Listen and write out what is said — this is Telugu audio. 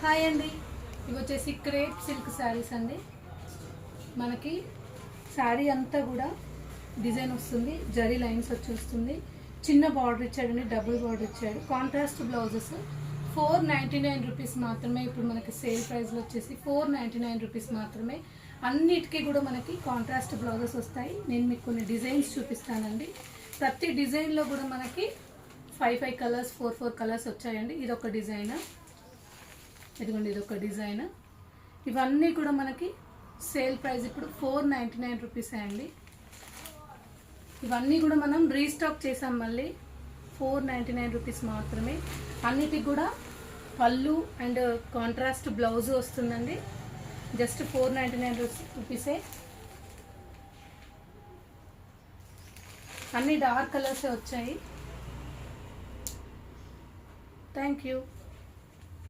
హాయ్ అండి, ఇవి వచ్చేసి క్రేప్ సిల్క్ శారీస్ అండి. మనకి శారీ అంతా కూడా డిజైన్ వస్తుంది, జరీ లైన్స్ వచ్చేస్తుంది, చిన్న బార్డర్ ఇచ్చాడండి, డబుల్ బార్డర్ ఇచ్చాడు. కాంట్రాస్ట్ బ్లౌజెస్ 499 రూపీస్ మాత్రమే. ఇప్పుడు మనకి సేల్ ప్రైస్లో వచ్చేసి 499 రూపీస్ మాత్రమే. అన్నిటికీ కూడా మనకి కాంట్రాస్ట్ బ్లౌజెస్ వస్తాయి. నేను మీకు కొన్ని డిజైన్స్ చూపిస్తానండి. ప్రతి డిజైన్లో కూడా మనకి 5 కలర్స్ 4 కలర్స్ వచ్చాయండి. ఇదొక డిజైన్, ఇదిగోండి ఇదొక డిజైన్. ఇవన్నీ కూడా మనకి సేల్ ప్రైస్ ఇప్పుడు 499 రూపీసే అండి. ఇవన్నీ కూడా మనం రీస్టాక్ చేసాం, మళ్ళీ 499 రూపీస్ మాత్రమే. అన్నిటికి కూడా పళ్ళు అండ్ కాంట్రాస్ట్ బ్లౌజ్ వస్తుందండి. జస్ట్ 499 రూపీసే. అన్ని డార్క్ కలర్సే వచ్చాయి. Thank you.